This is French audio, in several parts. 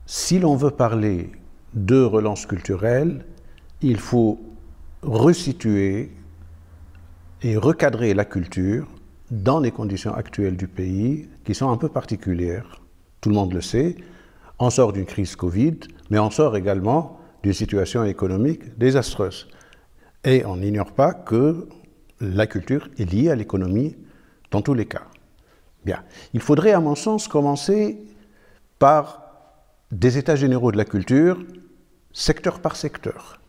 si l'on veut parler de relance culturelle, il faut resituer et recadrer la culture dans les conditions actuelles du pays, qui sont un peu particulières. Tout le monde le sait, on sort d'une crise Covid, mais on sort également d'une situation économique désastreuse. Et on n'ignore pas que la culture est liée à l'économie dans tous les cas. Bien. Il faudrait, à mon sens, commencer par des états généraux de la culture, secteur par secteur.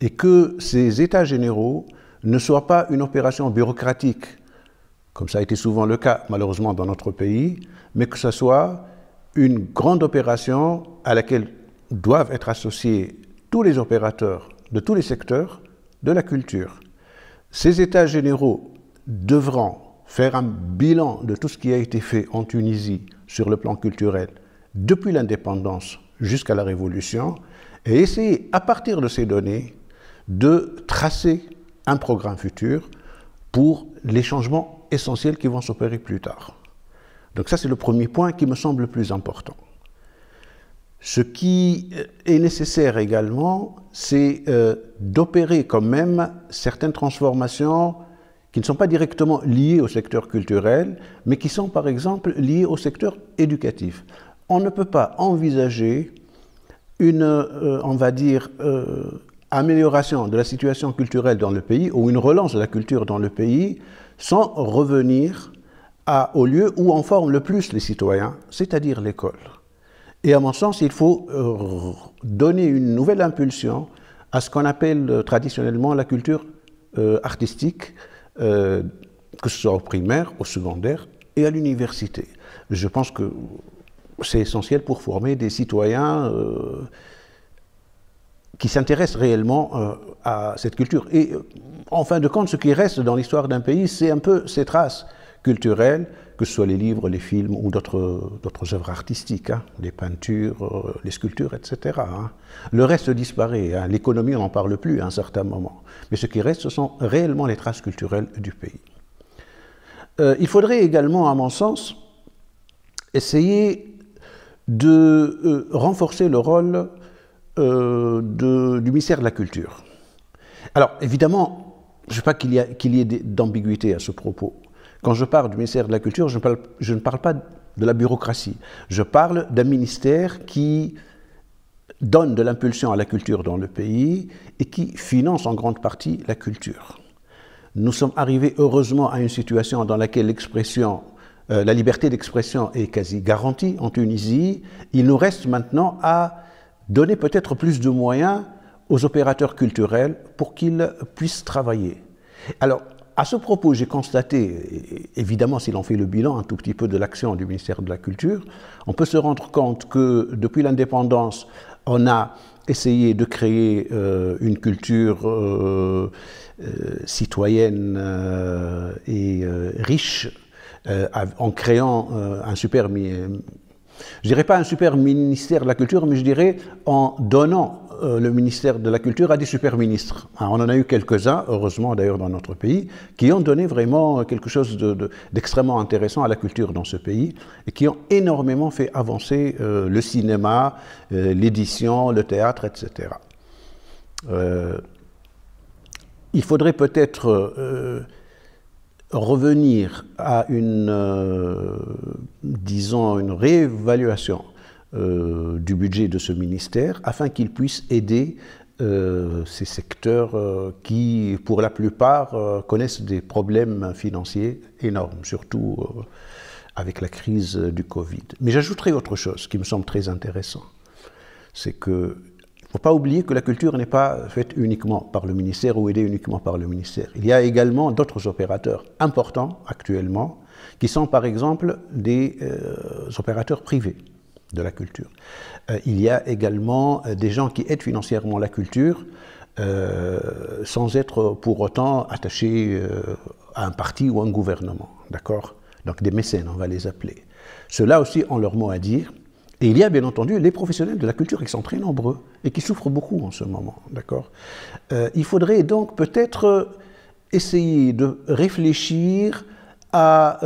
Et que ces états généraux ne soient pas une opération bureaucratique, comme ça a été souvent le cas, malheureusement, dans notre pays, mais que ce soit une grande opération à laquelle doivent être associés tous les opérateurs de tous les secteurs de la culture. Ces états généraux devront faire un bilan de tout ce qui a été fait en Tunisie sur le plan culturel depuis l'indépendance jusqu'à la Révolution et essayer, à partir de ces données, de tracer un programme futur pour les changements essentiels qui vont s'opérer plus tard. Donc ça, c'est le premier point qui me semble le plus important. Ce qui est nécessaire également, c'est d'opérer quand même certaines transformations qui ne sont pas directement liées au secteur culturel, mais qui sont par exemple liées au secteur éducatif. On ne peut pas envisager une, on va dire, amélioration de la situation culturelle dans le pays ou une relance de la culture dans le pays sans revenir au lieu où on forme le plus les citoyens, c'est-à-dire l'école. Et à mon sens, il faut donner une nouvelle impulsion à ce qu'on appelle traditionnellement la culture artistique, que ce soit au primaire, au secondaire et à l'université. Je pense que c'est essentiel pour former des citoyens qui s'intéressent réellement à cette culture. Et en fin de compte, ce qui reste dans l'histoire d'un pays, c'est un peu ces traces culturelles, que ce soit les livres, les films ou d'autres œuvres artistiques, hein, les peintures, les sculptures, etc. Hein. Le reste disparaît. Hein. L'économie, on n'en parle plus à un certain moment. Mais ce qui reste, ce sont réellement les traces culturelles du pays. Il faudrait également, à mon sens, essayer de renforcer le rôle du ministère de la Culture. Alors, évidemment, je ne veux pas qu'il y ait d'ambiguïté à ce propos. Quand je parle du ministère de la Culture, je ne parle pas de la bureaucratie. Je parle d'un ministère qui donne de l'impulsion à la culture dans le pays et qui finance en grande partie la culture. Nous sommes arrivés heureusement à une situation dans laquelle la liberté d'expression est quasi garantie en Tunisie. Il nous reste maintenant à donner peut-être plus de moyens aux opérateurs culturels pour qu'ils puissent travailler. Alors, à ce propos, j'ai constaté, évidemment, si l'on fait le bilan un tout petit peu de l'action du ministère de la Culture, on peut se rendre compte que depuis l'indépendance, on a essayé de créer une culture citoyenne et riche en créant un super, je dirais pas un super ministère de la Culture, mais je dirais en donnant le ministère de la Culture à des super ministres. On en a eu quelques-uns, heureusement d'ailleurs dans notre pays, qui ont donné vraiment quelque chose d'extrêmement intéressant à la culture dans ce pays et qui ont énormément fait avancer le cinéma, l'édition, le théâtre, etc. Il faudrait peut-être revenir à disons, une réévaluation du budget de ce ministère afin qu'il puisse aider ces secteurs qui, pour la plupart, connaissent des problèmes financiers énormes, surtout avec la crise du Covid. Mais j'ajouterai autre chose qui me semble très intéressant, c'est qu'il ne faut pas oublier que la culture n'est pas faite uniquement par le ministère ou aidée uniquement par le ministère. Il y a également d'autres opérateurs importants actuellement qui sont par exemple des opérateurs privés de la culture. Il y a également des gens qui aident financièrement la culture sans être pour autant attachés à un parti ou à un gouvernement, d'accord? Donc des mécènes, on va les appeler. Ceux-là aussi ont leur mot à dire. Et il y a bien entendu les professionnels de la culture qui sont très nombreux et qui souffrent beaucoup en ce moment, d'accord? Il faudrait donc peut-être essayer de réfléchir à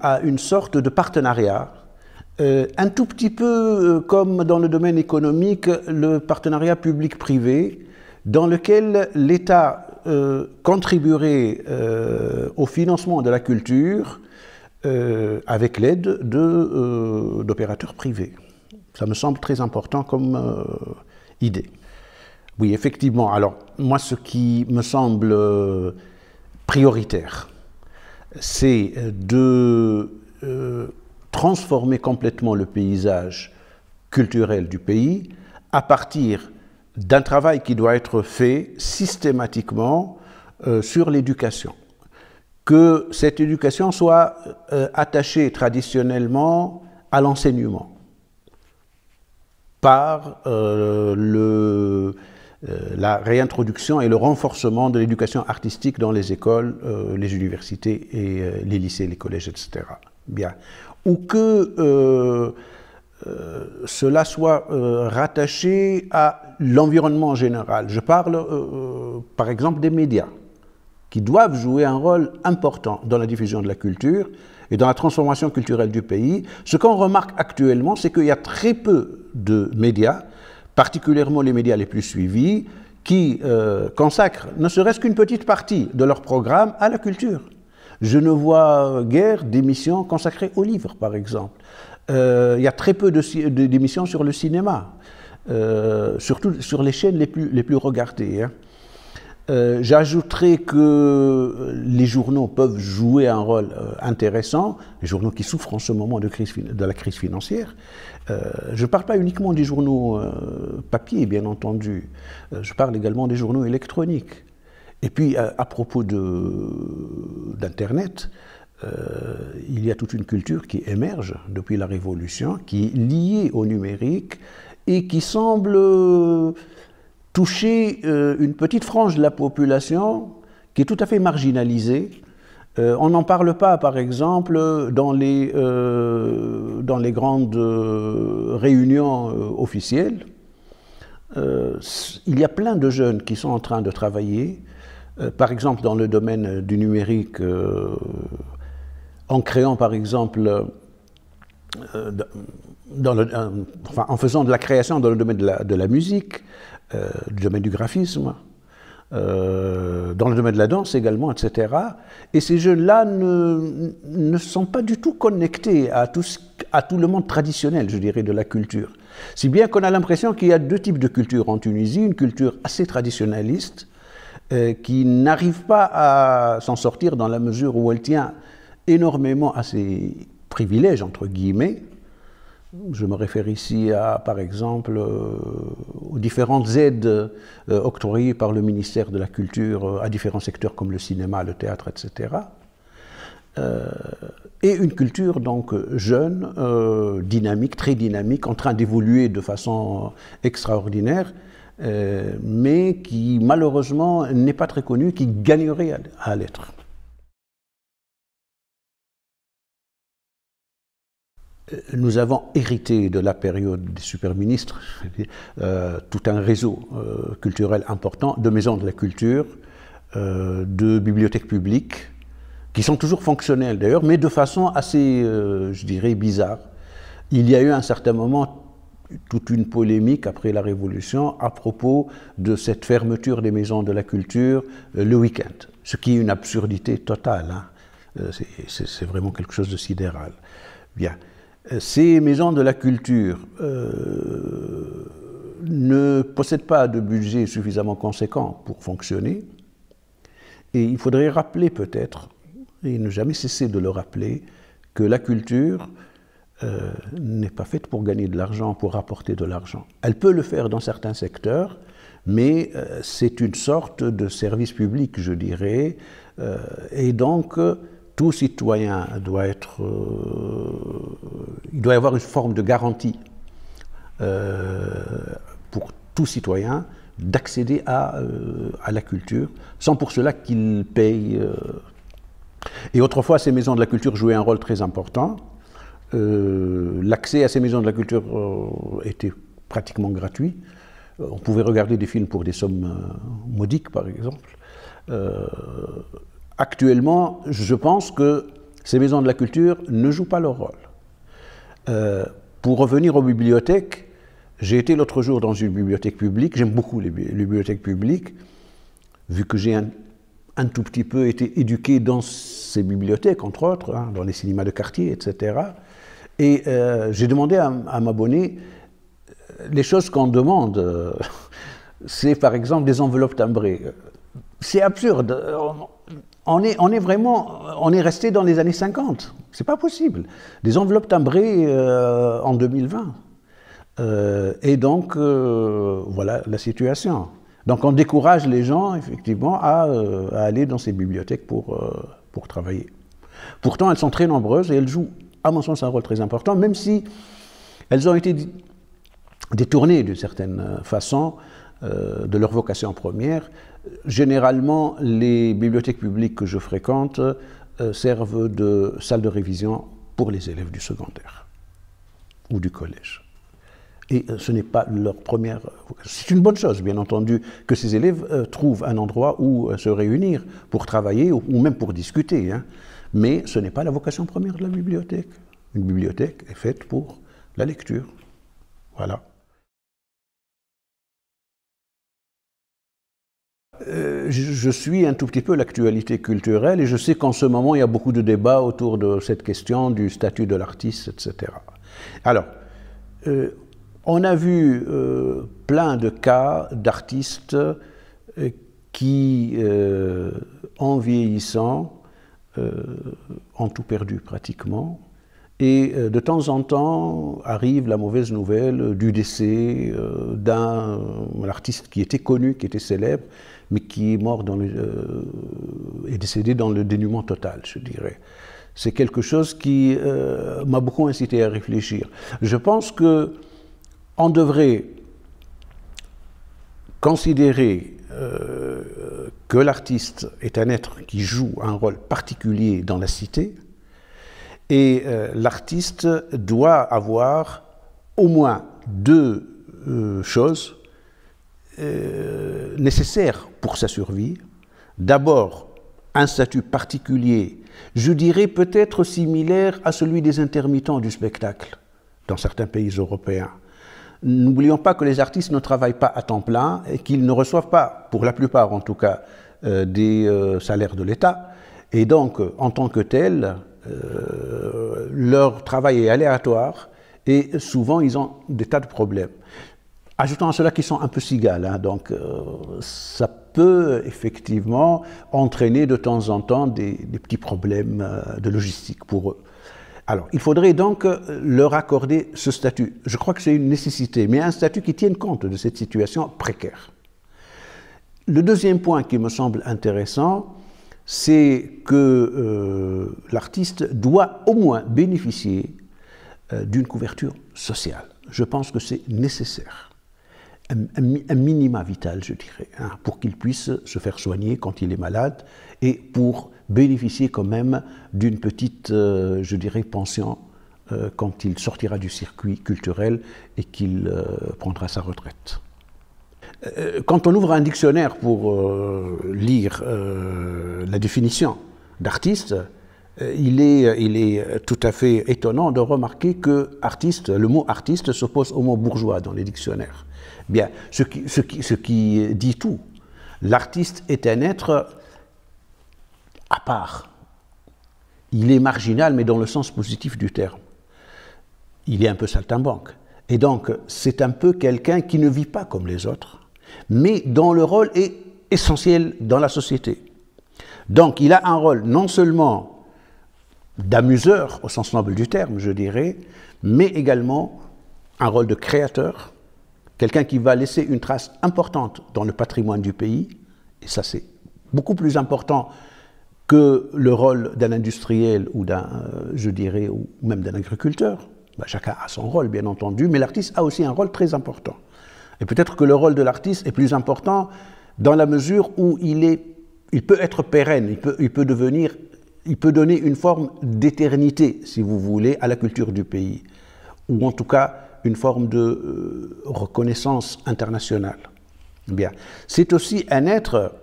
à une sorte de partenariat Un tout petit peu comme dans le domaine économique, le partenariat public-privé, dans lequel l'État contribuerait au financement de la culture avec l'aide d'opérateurs privés. Ça me semble très important comme idée. Oui, effectivement. Alors, moi, ce qui me semble prioritaire, c'est de transformer complètement le paysage culturel du pays à partir d'un travail qui doit être fait systématiquement sur l'éducation. Que cette éducation soit attachée traditionnellement à l'enseignement par la réintroduction et le renforcement de l'éducation artistique dans les écoles, les universités et les lycées, les collèges, etc. Bien. Ou que cela soit rattaché à l'environnement général. Je parle par exemple des médias, qui doivent jouer un rôle important dans la diffusion de la culture et dans la transformation culturelle du pays. Ce qu'on remarque actuellement, c'est qu'il y a très peu de médias, particulièrement les médias les plus suivis, qui consacrent ne serait-ce qu'une petite partie de leur programme à la culture. Je ne vois guère d'émissions consacrées aux livres, par exemple. Il y a très peu d'émissions sur le cinéma, surtout sur les chaînes les plus regardées. Hein. J'ajouterai que les journaux peuvent jouer un rôle intéressant, les journaux qui souffrent en ce moment de la crise financière. Je ne parle pas uniquement des journaux papier, bien entendu, je parle également des journaux électroniques. Et puis, à propos d'Internet, il y a toute une culture qui émerge depuis la Révolution, qui est liée au numérique et qui semble toucher une petite frange de la population qui est tout à fait marginalisée. On n'en parle pas, par exemple, dans les grandes réunions officielles. Il y a plein de jeunes qui sont en train de travailler, par exemple dans le domaine du numérique, en créant par exemple, en faisant de la création dans le domaine de la musique, du domaine du graphisme, dans le domaine de la danse également, etc. Et ces jeunes-là ne sont pas du tout connectés à tout le monde traditionnel, je dirais, de la culture. Si bien qu'on a l'impression qu'il y a deux types de culture en Tunisie, une culture assez traditionnaliste, qui n'arrive pas à s'en sortir dans la mesure où elle tient énormément à ses privilèges, entre guillemets. Je me réfère ici à, par exemple, aux différentes aides octroyées par le ministère de la Culture à différents secteurs comme le cinéma, le théâtre, etc. Et une culture donc jeune, dynamique, très dynamique, en train d'évoluer de façon extraordinaire, mais qui malheureusement n'est pas très connue, qui gagnerait à l'être. Nous avons hérité de la période des super-ministres tout un réseau culturel important, de maisons de la culture, de bibliothèques publiques, qui sont toujours fonctionnelles d'ailleurs, mais de façon assez, je dirais, bizarre. Il y a eu à un certain moment toute une polémique après la Révolution à propos de cette fermeture des maisons de la culture le week-end, ce qui est une absurdité totale. Hein. C'est vraiment quelque chose de sidéral. Bien. Ces maisons de la culture ne possèdent pas de budget suffisamment conséquent pour fonctionner. Et il faudrait rappeler peut-être, et ne jamais cesser de le rappeler, que la culture n'est pas faite pour gagner de l'argent, pour rapporter de l'argent. Elle peut le faire dans certains secteurs, mais c'est une sorte de service public, je dirais, et donc tout citoyen doit être, il doit y avoir une forme de garantie pour tout citoyen d'accéder à la culture, sans pour cela qu'il paye. Et autrefois, ces maisons de la culture jouaient un rôle très important. L'accès à ces maisons de la culture était pratiquement gratuit. On pouvait regarder des films pour des sommes modiques, par exemple. Actuellement, je pense que ces maisons de la culture ne jouent pas leur rôle. Pour revenir aux bibliothèques, j'ai été l'autre jour dans une bibliothèque publique. J'aime beaucoup les bibliothèques publiques, vu que j'ai un tout petit peu été éduqué dans ces bibliothèques, entre autres, hein, dans les cinémas de quartier, etc. Et j'ai demandé à m'abonner les choses qu'on demande. C'est par exemple des enveloppes timbrées. C'est absurde. On est resté dans les années 50. C'est pas possible. Des enveloppes timbrées en 2020. Et donc, voilà la situation. Donc on décourage les gens, effectivement, à aller dans ces bibliothèques pour travailler. Pourtant, elles sont très nombreuses et elles jouent, à mon sens, un rôle très important, même si elles ont été détournées d'une certaine façon de leur vocation première. Généralement, les bibliothèques publiques que je fréquente servent de salle de révision pour les élèves du secondaire ou du collège. Et ce n'est pas leur première vocation. C'est une bonne chose, bien entendu, que ces élèves trouvent un endroit où se réunir pour travailler ou même pour discuter. Hein. Mais ce n'est pas la vocation première de la bibliothèque. Une bibliothèque est faite pour la lecture. Voilà. Je suis un tout petit peu l'actualité culturelle et je sais qu'en ce moment, il y a beaucoup de débats autour de cette question du statut de l'artiste, etc. Alors, on a vu plein de cas d'artistes qui, en vieillissant, ont tout perdu pratiquement. Et de temps en temps arrive la mauvaise nouvelle du décès d'un artiste qui était connu, qui était célèbre, mais qui est mort est décédé dans le dénuement total, je dirais. C'est quelque chose qui m'a beaucoup incité à réfléchir. Je pense qu'on devrait considérer que l'artiste est un être qui joue un rôle particulier dans la cité, et l'artiste doit avoir au moins deux choses nécessaires pour sa survie. D'abord, un statut particulier, je dirais peut-être similaire à celui des intermittents du spectacle dans certains pays européens. N'oublions pas que les artistes ne travaillent pas à temps plein et qu'ils ne reçoivent pas, pour la plupart en tout cas, des salaires de l'État. Et donc, en tant que tels, leur travail est aléatoire et souvent ils ont des tas de problèmes. Ajoutons à cela qu'ils sont un peu cigales, hein, donc ça peut effectivement entraîner de temps en temps des petits problèmes de logistique pour eux. Alors, il faudrait donc leur accorder ce statut. Je crois que c'est une nécessité, mais un statut qui tienne compte de cette situation précaire. Le deuxième point qui me semble intéressant, c'est que l'artiste doit au moins bénéficier d'une couverture sociale. Je pense que c'est nécessaire. Un minima vital, je dirais, hein, pour qu'il puisse se faire soigner quand il est malade et pour bénéficier quand même d'une petite, je dirais, pension quand il sortira du circuit culturel et qu'il prendra sa retraite. Quand on ouvre un dictionnaire pour lire la définition d'artiste, il est tout à fait étonnant de remarquer que artiste, le mot artiste s'oppose au mot bourgeois dans les dictionnaires. Bien, ce qui dit tout. L'artiste est un être à part. Il est marginal, mais dans le sens positif du terme. Il est un peu saltimbanque. Et donc, c'est un peu quelqu'un qui ne vit pas comme les autres, mais dont le rôle est essentiel dans la société. Donc, il a un rôle non seulement d'amuseur, au sens noble du terme, je dirais, mais également un rôle de créateur, quelqu'un qui va laisser une trace importante dans le patrimoine du pays, et ça c'est beaucoup plus important que le rôle d'un industriel ou d'un, je dirais, ou même d'un agriculteur. Ben, chacun a son rôle, bien entendu, mais l'artiste a aussi un rôle très important. Et peut-être que le rôle de l'artiste est plus important dans la mesure où il peut être pérenne, il peut donner une forme d'éternité, si vous voulez, à la culture du pays, ou en tout cas une forme de reconnaissance internationale. Bien, c'est aussi un être,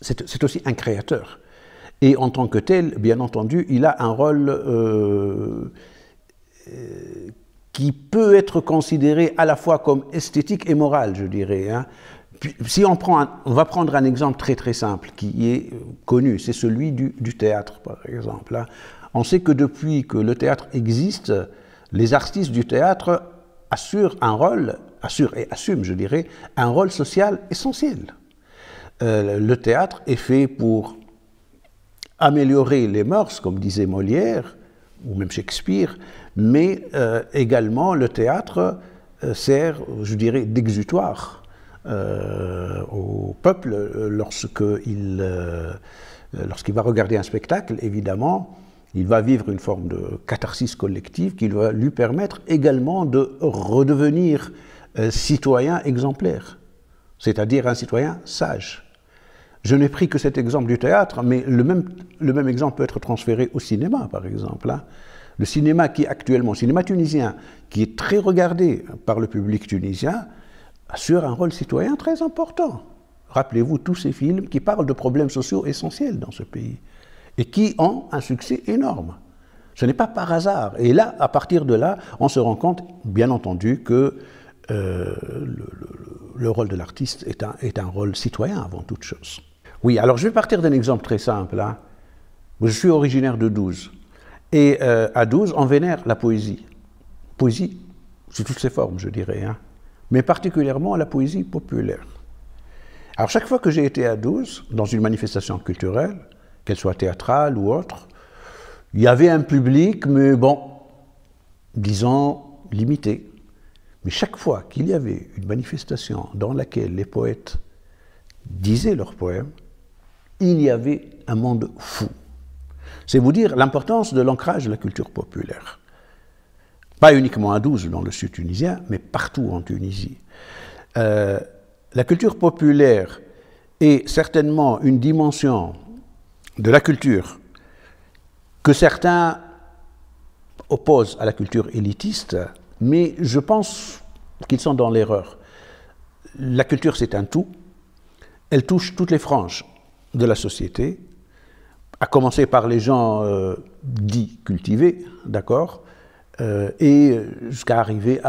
c'est aussi un créateur. Et en tant que tel, bien entendu, il a un rôle qui peut être considéré à la fois comme esthétique et moral, je dirais. Hein. Si on va prendre un exemple très très simple qui est connu, c'est celui du théâtre, par exemple. Hein. On sait que depuis que le théâtre existe, les artistes du théâtre assurent et assument, je dirais, un rôle social essentiel. Le théâtre est fait pour améliorer les mœurs, comme disait Molière, ou même Shakespeare, mais également le théâtre sert, je dirais, d'exutoire au peuple lorsqu'il va regarder un spectacle, évidemment, il va vivre une forme de catharsis collective qui va lui permettre également de redevenir citoyen exemplaire, c'est-à-dire un citoyen sage. Je n'ai pris que cet exemple du théâtre, mais le même exemple peut être transféré au cinéma, par exemple. Hein. Le cinéma qui actuellement, le cinéma tunisien, qui est très regardé par le public tunisien, assure un rôle citoyen très important. Rappelez-vous tous ces films qui parlent de problèmes sociaux essentiels dans ce pays et qui ont un succès énorme. Ce n'est pas par hasard. Et là, à partir de là, on se rend compte, bien entendu, que le rôle de l'artiste est un rôle citoyen avant toute chose. Oui, alors je vais partir d'un exemple très simple. Hein. Je suis originaire de Douze. Et à Douze, on vénère la poésie. Poésie sous toutes ses formes, je dirais. Hein. Mais particulièrement la poésie populaire. Alors chaque fois que j'ai été à Douze, dans une manifestation culturelle, qu'elle soit théâtrale ou autre, il y avait un public, mais bon, disons, limité. Mais chaque fois qu'il y avait une manifestation dans laquelle les poètes disaient leurs poèmes, il y avait un monde fou. C'est vous dire l'importance de l'ancrage de la culture populaire. Pas uniquement à Douze, dans le sud tunisien, mais partout en Tunisie. La culture populaire est certainement une dimension de la culture que certains opposent à la culture élitiste, mais je pense qu'ils sont dans l'erreur. La culture, c'est un tout. Elle touche toutes les franges de la société, à commencer par les gens dits cultivés, d'accord, et jusqu'à arriver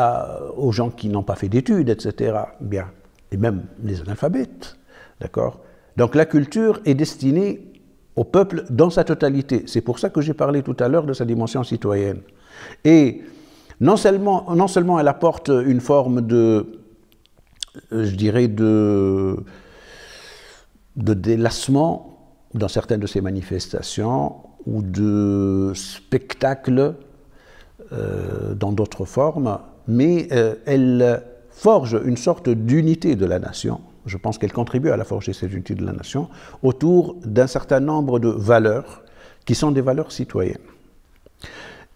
aux gens qui n'ont pas fait d'études, etc. Bien, et même les analphabètes, d'accord. Donc la culture est destinée au peuple dans sa totalité. C'est pour ça que j'ai parlé tout à l'heure de sa dimension citoyenne. Et non seulement elle apporte une forme de, je dirais, de délassement dans certaines de ces manifestations ou de spectacles dans d'autres formes, mais elle forge une sorte d'unité de la nation. Je pense qu'elle contribue à la forger cette unité de la nation autour d'un certain nombre de valeurs qui sont des valeurs citoyennes.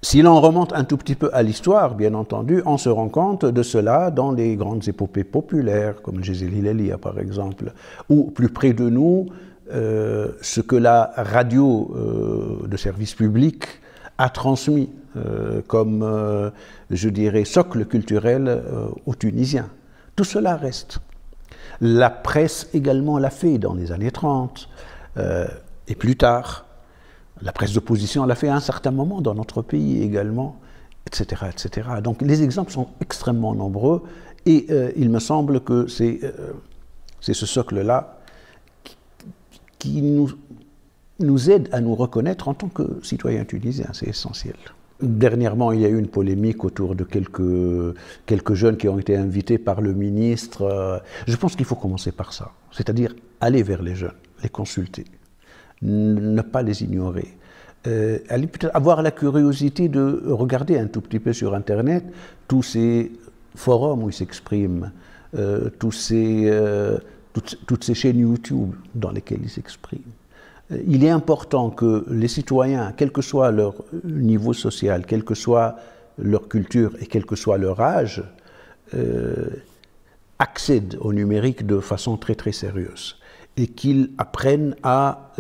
Si l'on remonte un tout petit peu à l'histoire, bien entendu, on se rend compte de cela dans les grandes épopées populaires, comme le Jezeli Lelia par exemple, ou plus près de nous, ce que la radio de service public a transmis comme, je dirais, socle culturel aux Tunisiens. Tout cela reste. La presse également l'a fait dans les années 30 et plus tard. La presse d'opposition l'a fait à un certain moment dans notre pays également, etc., etc. Donc les exemples sont extrêmement nombreux et il me semble que c'est ce socle-là qui nous aide à nous reconnaître en tant que citoyens tunisiens, c'est essentiel. Dernièrement, il y a eu une polémique autour de quelques jeunes qui ont été invités par le ministre. Je pense qu'il faut commencer par ça, c'est-à-dire aller vers les jeunes, les consulter, ne pas les ignorer. Aller peut-être avoir la curiosité de regarder un tout petit peu sur Internet tous ces forums où ils s'expriment, toutes ces chaînes YouTube dans lesquelles ils s'expriment. Il est important que les citoyens, quel que soit leur niveau social, quelle que soit leur culture et quel que soit leur âge, accèdent au numérique de façon très très sérieuse et qu'ils apprennent à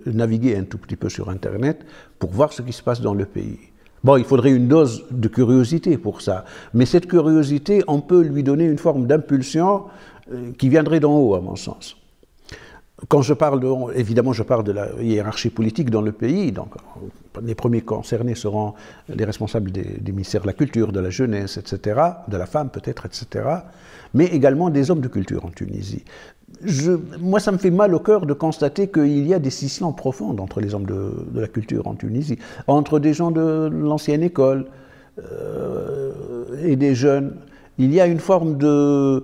naviguer un tout petit peu sur Internet pour voir ce qui se passe dans le pays. Bon, il faudrait une dose de curiosité pour ça, mais cette curiosité, on peut lui donner une forme d'impulsion qui viendrait d'en haut, à mon sens. Quand je parle évidemment, je parle de la hiérarchie politique dans le pays, donc les premiers concernés seront les responsables des ministères de la culture, de la jeunesse, etc., de la femme peut-être, etc., mais également des hommes de culture en Tunisie. Moi, ça me fait mal au cœur de constater qu'il y a des scissions profondes entre les hommes de la culture en Tunisie, entre des gens de l'ancienne école et des jeunes. Il y a une forme de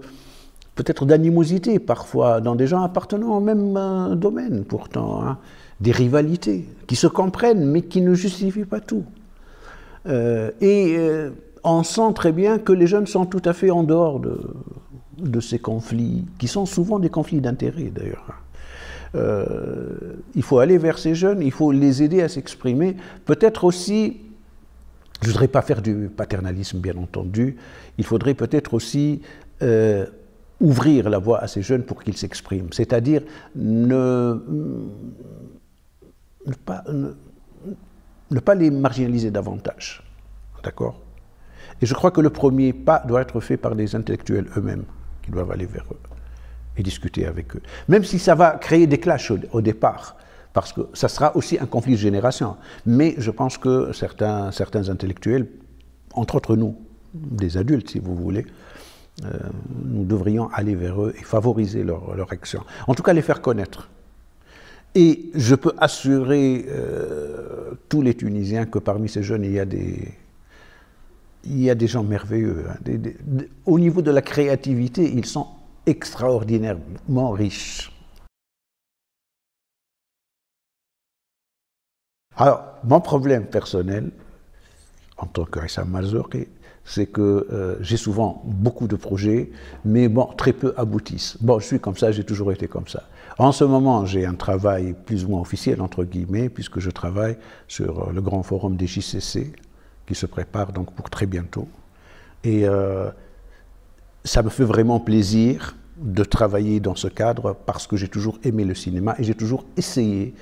peut-être d'animosité parfois dans des gens appartenant au même domaine pourtant, hein, des rivalités qui se comprennent mais qui ne justifient pas tout. On sent très bien que les jeunes sont tout à fait en dehors de ces conflits, qui sont souvent des conflits d'intérêts d'ailleurs. Il faut aller vers ces jeunes, il faut les aider à s'exprimer, peut-être aussi, je ne voudrais pas faire du paternalisme bien entendu, il faudrait peut-être aussi ouvrir la voie à ces jeunes pour qu'ils s'expriment, c'est-à-dire ne pas les marginaliser davantage, d'accord? Et je crois que le premier pas doit être fait par les intellectuels eux-mêmes, qui doivent aller vers eux et discuter avec eux. Même si ça va créer des clashs au départ, parce que ça sera aussi un conflit de génération. Mais je pense que certains intellectuels, entre autres nous, des adultes si vous voulez, nous devrions aller vers eux et favoriser leur action. En tout cas, les faire connaître. Et je peux assurer tous les Tunisiens que parmi ces jeunes, il y a des gens merveilleux. Hein, au niveau de la créativité, ils sont extraordinairement riches. Alors, mon problème personnel, en tant que Issam Marzouki, c'est que j'ai souvent beaucoup de projets, mais bon, très peu aboutissent. Bon, je suis comme ça, j'ai toujours été comme ça. En ce moment, j'ai un travail plus ou moins officiel, entre guillemets, puisque je travaille sur le grand forum des JCC, qui se prépare donc pour très bientôt. Et ça me fait vraiment plaisir de travailler dans ce cadre, parce que j'ai toujours aimé le cinéma et j'ai toujours essayé,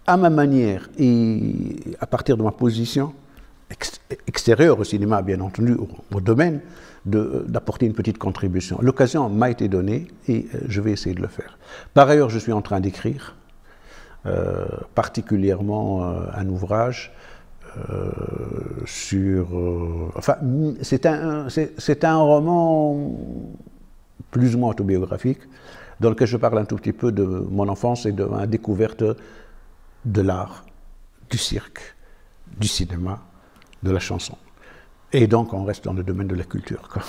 à ma manière et à partir de ma position, extérieure au cinéma, bien entendu, au domaine, d'apporter une petite contribution. L'occasion m'a été donnée et je vais essayer de le faire. Par ailleurs, je suis en train d'écrire, particulièrement un ouvrage sur... enfin, c'est un roman plus ou moins autobiographique, dans lequel je parle un tout petit peu de mon enfance et de ma découverte de l'art, du cirque, du cinéma, de la chanson. Et donc, on reste dans le domaine de la culture, quoi.